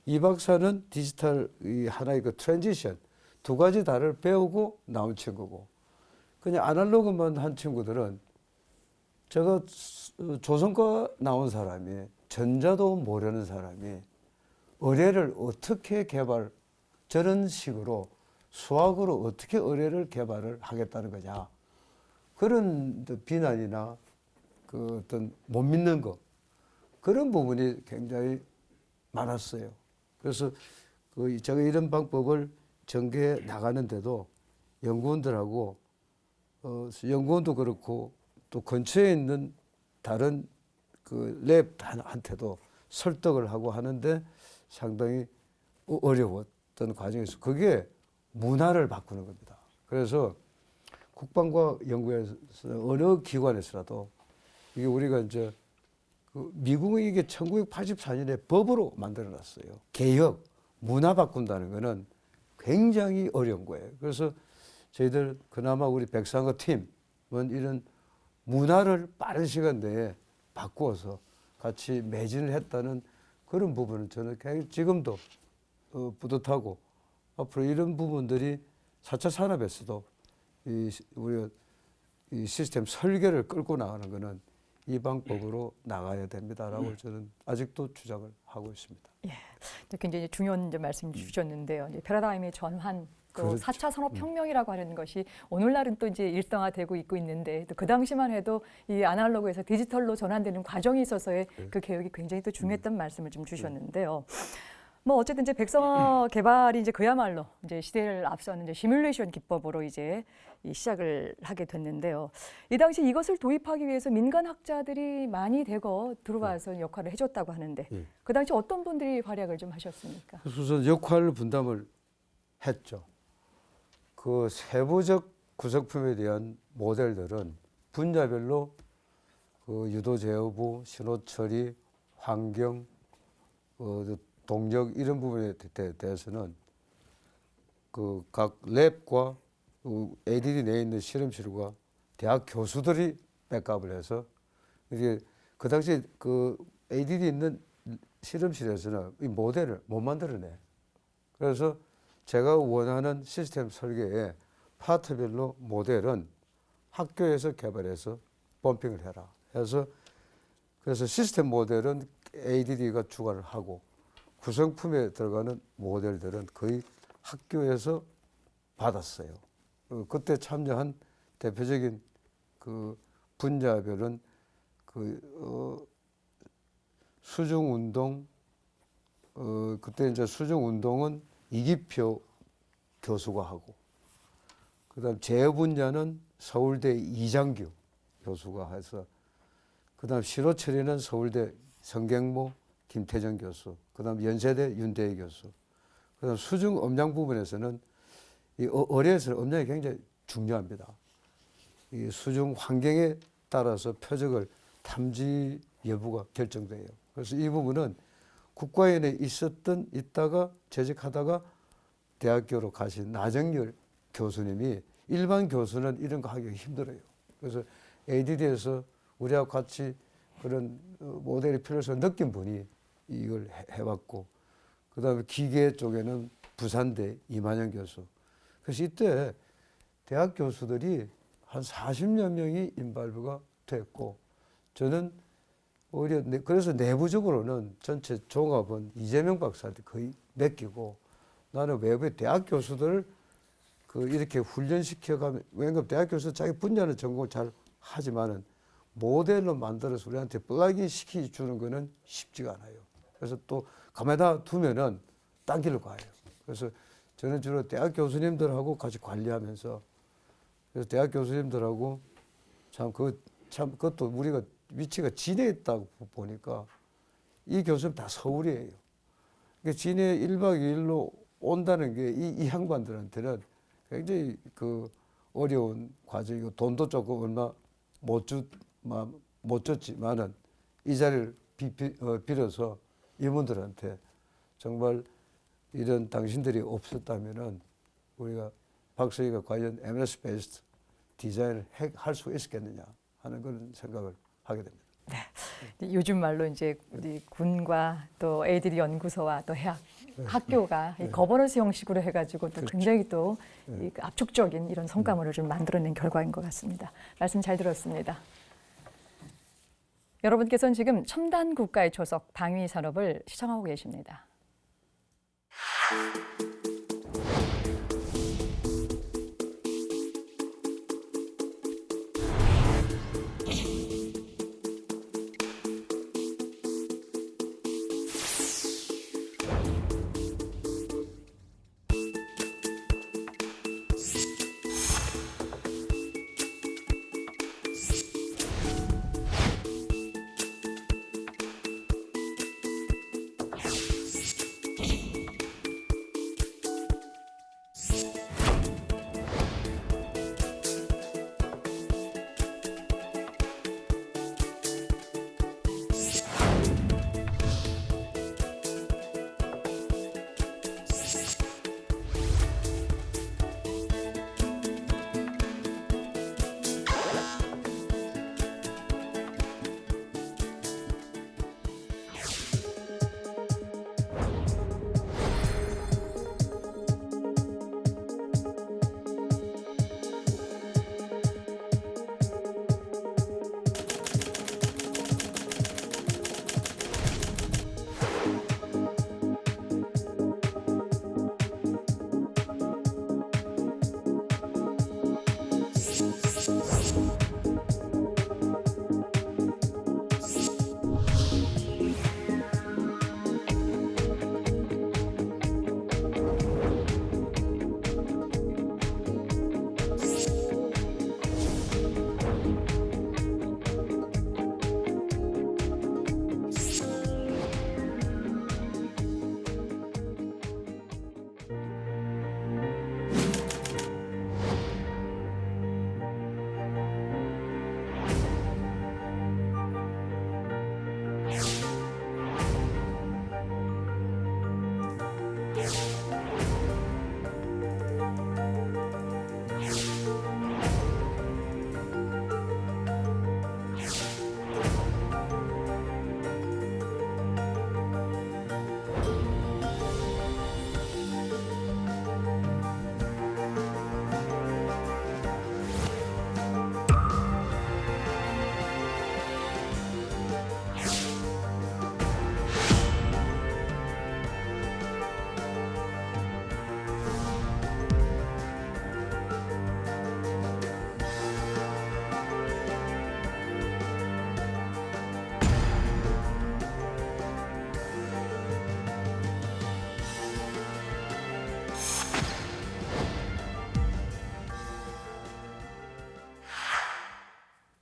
이 박사는 디지털 이 하나의 그 트랜지션 두 가지 다를 배우고 나온 친구고 그냥 아날로그만 한 친구들은 제가 조선과 나온 사람이 전자도 모르는 사람이 어뢰를 어떻게 저런 식으로 수학으로 어떻게 어뢰를 개발을 하겠다는 거냐 그런 비난이나 그 어떤 못 믿는 거 그런 부분이 굉장히 많았어요. 그래서 제가 이런 방법을 전개해 나가는데도 연구원들하고 연구원도 그렇고 또 근처에 있는 다른 그 랩한테도 설득을 하고 하는데 상당히 어려웠던 과정에서 그게 문화를 바꾸는 겁니다. 그래서 국방과 연구에서 어느 기관에서라도 이게 우리가 이제 미국이 이게 1984년에 법으로 만들어놨어요. 개혁, 문화 바꾼다는 거는 굉장히 어려운 거예요. 그래서 저희들 그나마 우리 백상어 팀은 이런 문화를 빠른 시간 내에 바꾸어서 같이 매진을 했다는 그런 부분은 저는 굉장히 지금도 뿌듯하고 앞으로 이런 부분들이 4차 산업에서도 우리가 이 시스템 설계를 끌고 나가는 것은 이 방법으로 나가야 됩니다라고 저는 아직도 주장을 하고 있습니다. 예, 굉장히 중요한 말씀 주셨는데요. 이제 패러다임의 전환, 또 그렇죠. 4차 산업혁명이라고 하는 것이 오늘날은 또 이제 일상화되고 있고 있는데 또 그 당시만 해도 이 아날로그에서 디지털로 전환되는 과정이 있어서의 그 개혁이 굉장히 또 중요했던 말씀을 좀 주셨는데요. 뭐 어쨌든 이제 백성어 개발이 이제 그야말로 이제 시대를 앞서는 이제 시뮬레이션 기법으로 이제 시작을 하게 됐는데요. 이 당시 이것을 도입하기 위해서 민간 학자들이 많이 대거 들어와서 역할을 해줬다고 하는데 그 당시 어떤 분들이 활약을 좀 하셨습니까? 우선 역할 분담을 했죠. 그 세부적 구성품에 대한 모델들은 분야별로 그 유도 제어부, 신호 처리, 환경, 동력 이런 부분에 대해서는 그 각 랩과 ADD 내에 있는 실험실과 대학 교수들이 백업을 해서 이게 그 당시 그 ADD 있는 실험실에서는 이 모델을 못 만들어내. 그래서 제가 원하는 시스템 설계에 파트별로 모델은 학교에서 개발해서 펌핑을 해라 해서 그래서 시스템 모델은 ADD가 주관을 하고 구성품에 들어가는 모델들은 거의 학교에서 받았어요. 그때 참여한 대표적인 그 분야별은 수중운동, 그때 이제 수중운동은 이기표 교수가 하고, 그 다음 제어 분야는 서울대 이장규 교수가 해서, 그 다음 신호 처리는 서울대 성경모 김태정 교수, 그 다음 연세대 윤대희 교수, 그 다음 수중 음량 부분에서는 이 어뢰에서는 음량이 굉장히 중요합니다. 이 수중 환경에 따라서 표적을 탐지 여부가 결정돼요. 그래서 이 부분은 국과연에 있다가 재직하다가 대학교로 가신 나정열 교수님이 일반 교수는 이런 거 하기 힘들어요. 그래서 ADD에서 우리하고 같이 그런 모델이 필요해서 느낀 분이 이걸 해왔고, 그 다음에 기계 쪽에는 부산대 이만영 교수. 그래서 이때 대학 교수들이 한 40여 명이 인발부가 됐고, 저는 오히려 그래서 내부적으로는 전체 종합은 이재명 박사한테 거의 맡기고, 나는 외부의 대학 교수들을 이렇게 훈련시켜가면, 왜냐면 대학 교수 자기 분야는 전공을 잘 하지만은 모델로 만들어서 우리한테 플러그인 시켜주는 거는 쉽지가 않아요. 그래서 또 가만히 두면은 딴 길로 가요. 그래서 저는 주로 대학 교수님들하고 같이 관리하면서, 그래서 대학 교수님들하고 참 그것도 우리가 위치가 진해에 있다고 보니까 이 교수님 다 서울이에요. 그러니까 진해 1박 2일로 온다는 게 이 양반들한테는 굉장히 그 어려운 과정이고, 돈도 조금 얼마 못 줬지만은 이 자리를 빌어서 이분들한테 정말 이런 당신들이 없었다면은 우리가 박사위가 과연 MS 베이스드 디자인을 할 수 있었겠느냐 하는 그런 생각을 하게 됩니다. 요즘 말로 이제 우리 군과 또 애들이 연구소와 또 학교가 이 거버넌스 형식으로 해가지고 또 굉장히 또 이 압축적인 이런 성과물을 좀 만들어낸 결과인 것 같습니다. 말씀 잘 들었습니다. 여러분께서는 지금 첨단 국가의 초석 방위 산업을 시청하고 계십니다.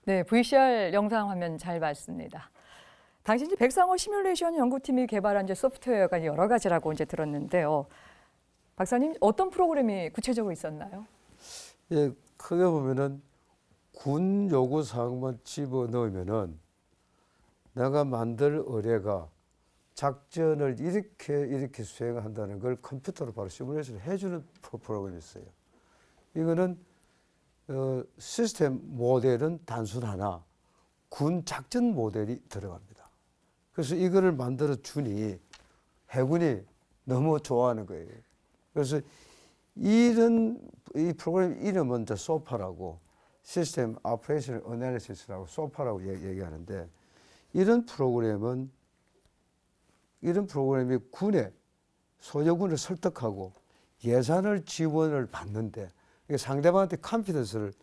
네, VCR 영상 화면 잘 봤습니다. 당시 이제 백상호 시뮬레이션 연구팀이 개발한 이제 소프트웨어가 여러 가지라고 이제 들었는데요. 박사님, 어떤 프로그램이 구체적으로 있었나요? 예, 크게 보면은 군 요구 사항만 집어 넣으면은 내가 만들 의뢰가 작전을 이렇게 수행한다는 걸 컴퓨터로 바로 시뮬레이션을 해주는 프로그램이 있어요. 이거는 시스템 모델은 단순 하나, 군 작전 모델이 들어갑니다. 그래서 이거를 만들어 주니 해군이 너무 좋아하는 거예요. 그래서 이 프로그램 이름은 이제 소파라고, 시스템 오퍼레이션 어널리시스라고 소파라고 얘기하는데, 이런 프로그램이 군의 소요군을 설득하고 예산을 지원을 받는데, 상대방한테 컨피던스를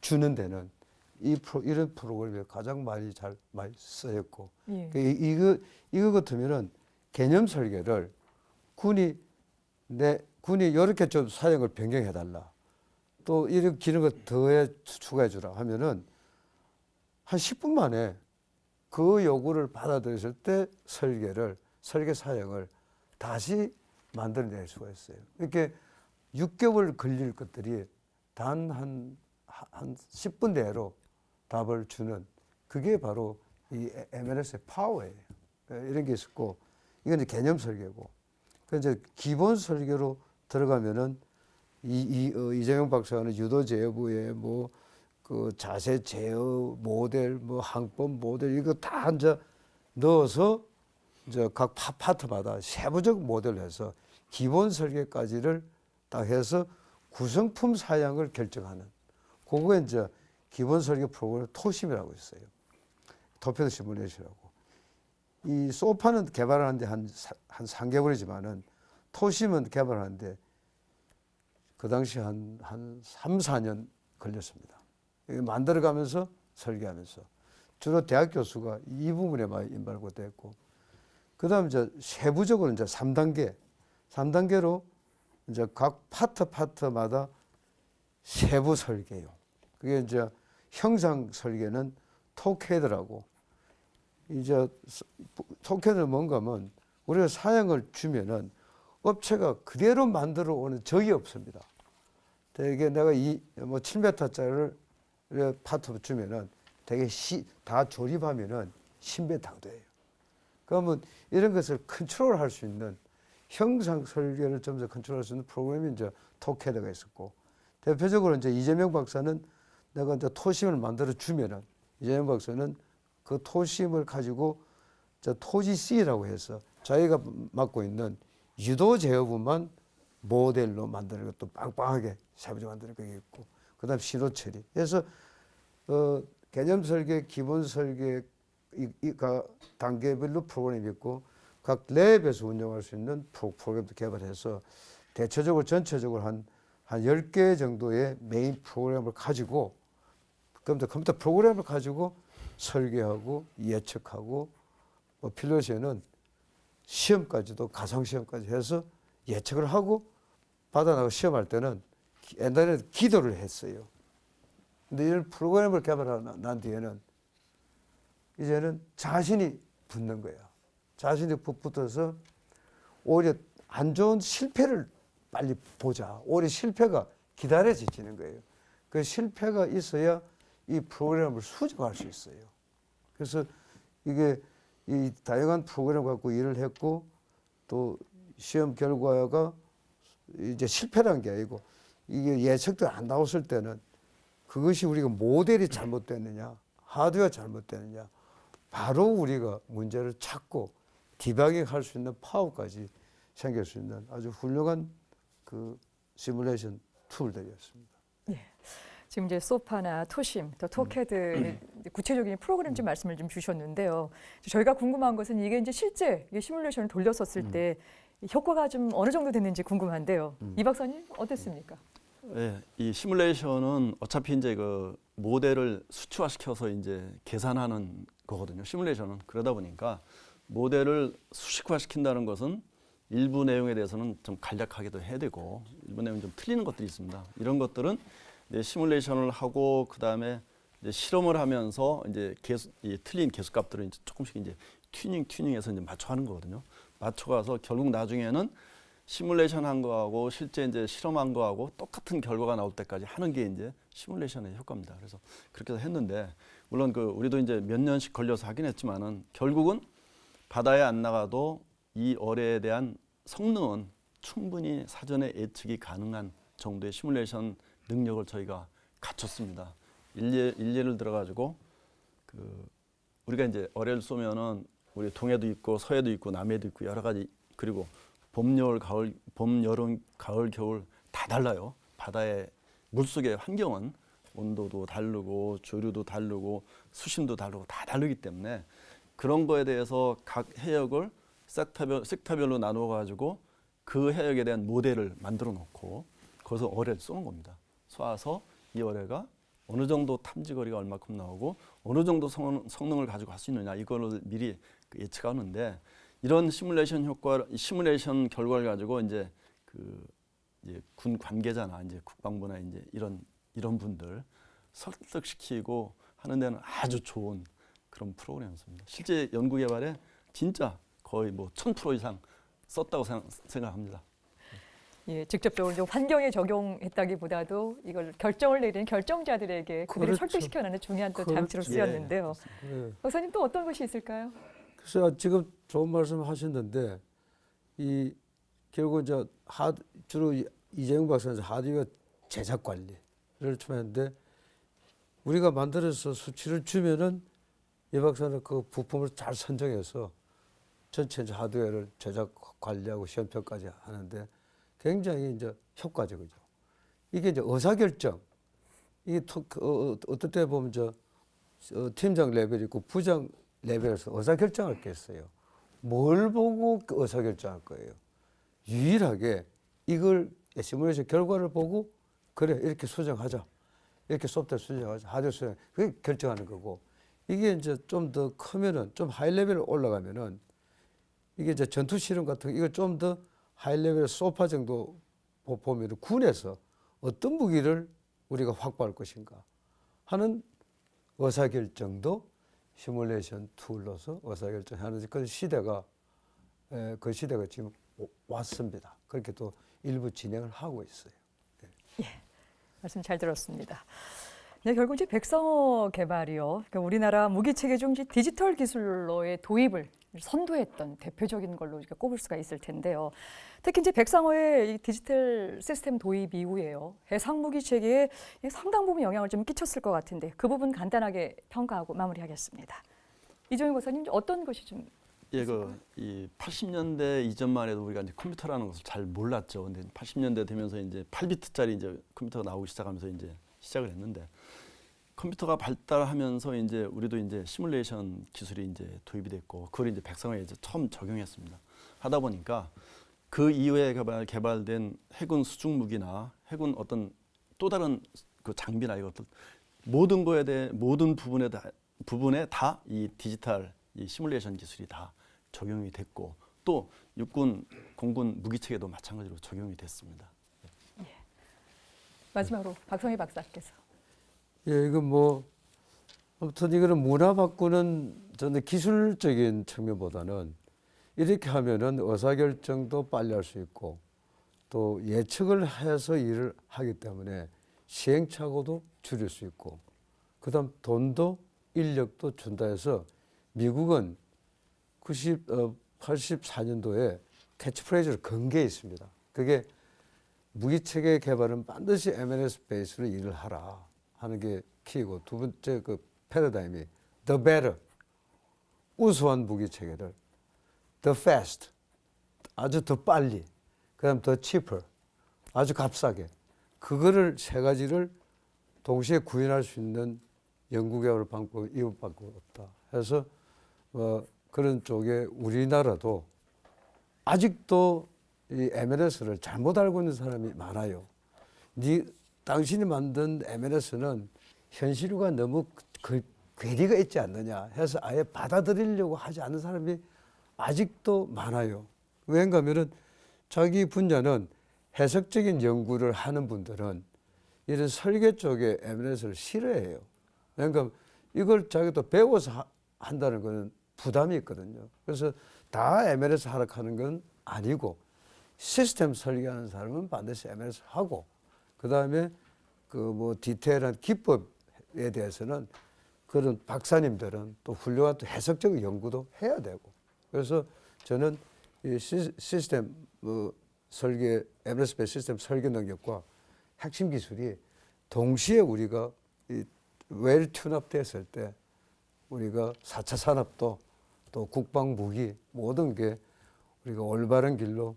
주는 데는 이런 프로그램에 가장 많이 쓰였고 예. 이거 같으면은 개념 설계를 군이 이렇게 좀 사용을 변경해 달라. 또 이런 기능을 추가해 주라 하면은 한 10분 만에 그 요구를 받아들였을 때 설계 사양을 다시 만들어낼 수가 있어요. 이렇게 6개월 걸릴 것들이 단 한 10분 내로 답을 주는 그게 바로 이 MLS의 파워예요. 이런 게 있었고 이건 이제 개념 설계고 그 이제 기본 설계로 들어가면은 이정영 박사는 유도 제어부에 뭐 그 자세 제어 모델, 뭐 항법 모델 이거 다 이제 넣어서 이제 각 파트마다 세부적 모델을 해서 기본 설계까지를 딱 해서 구성품 사양을 결정하는 그거에 이제 기본 설계 프로그램 토심이라고 있어요. 토피드 시뮬레이션이라고. 이 소파는 개발하는데 한 3개월이지만은 토심은 개발하는데 그 당시 한 3, 4년 걸렸습니다. 만들어가면서 설계하면서 주로 대학 교수가 이 부분에 많이 인발고됐고 그 다음 이제 세부적으로 이제 3단계로 이제 각 파트마다 세부 설계요. 그게 이제 형상 설계는 토캐드라고 이제 토캐드는 뭔가 하면 우리가 사양을 주면은 업체가 그대로 만들어 오는 적이 없습니다. 되게 내가 뭐 7m짜리를 파트 주면은 되게 다 조립하면은 10m 돼요. 그러면 이런 것을 컨트롤할 수 있는 형상 설계를 좀 더 컨트롤할 수 있는 프로그램이 이제 토캐드가 있었고 대표적으로 이제 이재명 박사는 내가 이제 토심을 만들어 주면은 이재명 박사는 그 토심을 가지고 토지 C라고 해서 자기가 맡고 있는 유도 제어부만 모델로 만드는 것도 빵빵하게 세부적으로 만드는 게 있고 그다음 신호 처리. 그래서 개념 설계, 기본 설계 이가 단계별로 프로그램이 있고 각 랩에서 운영할 수 있는 프로그램도 개발해서 대체적으로 전체적으로 한 10개 정도의 메인 프로그램을 가지고 컴퓨터 프로그램을 가지고 설계하고 예측하고 뭐 필요시에는 시험까지도 가상 시험까지 해서 예측을 하고 받아나가 시험할 때는 옛날에는 기도를 했어요. 근데 이런 프로그램을 개발하고 난 뒤에는 이제는 자신이 붙는 거야. 자신이 붙어서 오히려 안 좋은 실패를 빨리 보자. 오히려 실패가 기다려지는 거예요. 그 실패가 있어야 이 프로그램을 수정할 수 있어요. 그래서 이게 이 다양한 프로그램 갖고 일을 했고 또 시험 결과가 이제 실패란 게 아니고 이게 예측도 안 나왔을 때는 그것이 우리가 모델이 잘못됐느냐, 하드웨어가 잘못됐느냐, 바로 우리가 문제를 찾고 디버깅 할 수 있는 파워까지 생길 수 있는 아주 훌륭한 그 시뮬레이션 툴들이었습니다. 예. 지금 이제 소파나 토심, 또 토캐드 구체적인 프로그램 좀 말씀을 좀 주셨는데요. 저희가 궁금한 것은 이게 이제 실제 시뮬레이션을 돌렸었을 때 효과가 좀 어느 정도 됐는지 궁금한데요. 이 박사님 어땠습니까? 네, 이 시뮬레이션은 어차피 이제 그 모델을 수치화시켜서 이제 계산하는 거거든요. 시뮬레이션은 그러다 보니까 모델을 수식화시킨다는 것은 일부 내용에 대해서는 좀 간략하게도 해야 되고 일부 내용이 좀 틀리는 것들이 있습니다. 이런 것들은 이제 시뮬레이션을 하고 그 다음에 이제 실험을 하면서 이제 이 틀린 개수값들을 이제 조금씩 이제 튜닝해서 이제 맞춰가는 거거든요. 맞춰가서 결국 나중에는 시뮬레이션 한 거하고 실제 이제 실험한 거하고 똑같은 결과가 나올 때까지 하는 게 이제 시뮬레이션의 효과입니다. 그래서 그렇게 해서 했는데 물론 그 우리도 이제 몇 년씩 걸려서 하긴 했지만은 결국은 바다에 안 나가도 이 어뢰에 대한 성능은 충분히 사전에 예측이 가능한 정도의 시뮬레이션 능력을 저희가 갖췄습니다. 일례를 들어가지고 그 우리가 이제 어뢰를 쏘면은 우리 동해도 있고 서해도 있고 남해도 있고 여러 가지 그리고 봄, 여름, 가을, 겨울 다 달라요. 바다의 물속의 환경은 온도도 다르고 조류도 다르고 수심도 다르고 다 다르기 때문에 그런 거에 대해서 각 해역을 섹터별로 나누어 가지고 그 해역에 대한 모델을 만들어 놓고 거기서 어뢰를 쏘는 겁니다. 쏴서 이 어뢰가 어느 정도 탐지거리가 얼마큼 나오고 어느 정도 성능을 가지고 갈 수 있느냐 이거를 미리 예측하는데 이런 시뮬레이션 결과를 가지고 이제 이제 군 관계자나 이제 국방부나 이제 이런 분들 설득시키고 하는 데는 아주 좋은 그런 프로그램이었습니다. 실제 연구 개발에 진짜 거의 뭐 1000% 이상 썼다고 생각합니다. 예, 직접적으로 좀 환경에 적용했다기보다도 이걸 결정을 내리는 결정자들에게 그들을 그렇죠. 설득시켜내는 중요한 또 그렇죠. 장치로 쓰였는데요. 예. 박사님 또 어떤 것이 있을까요? 그래서 지금 좋은 말씀 하셨는데 이 결국 이제 주로 이재용 박사는 하드웨어 제작 관리를 좀 했는데 우리가 만들어서 수치를 주면은 이 박사는 그 부품을 잘 선정해서 전체 이제 하드웨어를 제작 관리하고 시험평까지 하는데 굉장히 이제 효과적이죠. 이게 이제 의사결정, 이게 어떨 때 보면 팀장 레벨이 있고 부장 레벨에서 의사결정할 게 있어요. 뭘 보고 의사결정할 거예요. 유일하게 이걸 시뮬레이션 결과를 보고 그래 이렇게 수정하자, 이렇게 소프트웨어 수정하자, 하드웨어 수정, 그게 결정하는 거고 이게 이제 좀 더 크면은 좀 하이 레벨 올라가면은 이게 이제 전투 실험 같은 거 이거 좀 더 하이 레벨 소파 정도 보면 군에서 어떤 무기를 우리가 확보할 것인가 하는 의사결정도 시뮬레이션 툴로서 의사결정하는 그 시대가 지금 왔습니다. 그렇게 또 일부 진행을 하고 있어요. 말씀 잘 들었습니다. 네, 결국 이제 백상어 개발이요. 그러니까 우리나라 무기 체계 중 디지털 기술로의 도입을 선도했던 대표적인 걸로 이렇게 꼽을 수가 있을 텐데요. 특히 이제 백상어의 이 디지털 시스템 도입 이후에요. 해상 무기 체계에 상당 부분 영향을 좀 끼쳤을 것 같은데 그 부분 간단하게 평가하고 마무리하겠습니다. 이종일 박사님 어떤 것이 좀 예, 이 80년대 이전만 해도 우리가 이제 컴퓨터라는 것을 잘 몰랐죠. 근데 80년대 되면서 이제 8비트짜리 이제 컴퓨터가 나오기 시작하면서 이제 시작을 했는데 컴퓨터가 발달하면서 이제 우리도 이제 시뮬레이션 기술이 이제 도입이 됐고 그걸 이제 백상어에 이제 처음 적용했습니다. 하다 보니까 그 이후에 개발된 해군 수중 무기나 해군 어떤 또 다른 그 장비나 이것들 모든 거에 대해 모든 부분에 다 이 디지털 이 시뮬레이션 기술이 다 적용이 됐고 또 육군, 공군 무기 체계도 마찬가지로 적용이 됐습니다. 마지막으로 박성희 박사께서. 예, 이건 뭐 아무튼 이거는 문화 바꾸는 저는 기술적인 측면보다는 이렇게 하면은 의사결정도 빨리 할 수 있고 또 예측을 해서 일을 하기 때문에 시행착오도 줄일 수 있고 그다음 돈도 인력도 준다 해서 미국은 84년도에 캐치프레이즈를 건 게 있습니다. 그게 무기체계 개발은 반드시 M&S 베이스로 일을 하라 하는 게 키이고 두 번째 그 패러다임이 the better, 우수한 무기체계를 the fast, 아주 더 빨리, 그다음 the cheaper, 아주 값싸게 그거를 세 가지를 동시에 구현할 수 있는 연구개발 방법이 이것밖에 없다 해서 그런 쪽에 우리나라도 아직도 이 M&S를 잘못 알고 있는 사람이 많아요. 당신이 만든 M&S는 현실과 너무 괴리가 있지 않느냐 해서 아예 받아들이려고 하지 않는 사람이 아직도 많아요. 왜인가 하면은 자기 분야는 해석적인 연구를 하는 분들은 이런 설계 쪽에 M&S를 싫어해요. 그러니까 이걸 자기도 배워서 한다는 것은 부담이 있거든요. 그래서 다 M&S 하라 하는 건 아니고 시스템 설계하는 사람은 반드시 M&S 하고 그 다음에 그 뭐 디테일한 기법에 대해서는 그런 박사님들은 또 훌륭한 또 해석적인 연구도 해야 되고 그래서 저는 이 시스템 설계 M&S 베이스 시스템 설계 능력과 핵심 기술이 동시에 우리가 웰 튠업 됐을 때 우리가 4차 산업도 또 국방 무기 모든 게 우리가 올바른 길로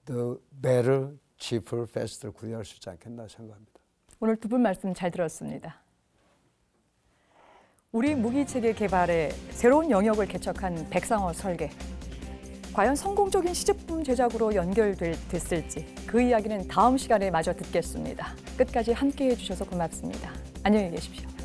the better, cheaper, faster 구현할 수 있지 않겠나 생각합니다. 오늘 두 분 말씀 잘 들었습니다. 우리 무기체계 개발에 새로운 영역을 개척한 백상어 설계. 과연 성공적인 시제품 제작으로 연결됐을지 그 이야기는 다음 시간에 마저 듣겠습니다. 끝까지 함께해 주셔서 고맙습니다. 안녕히 계십시오.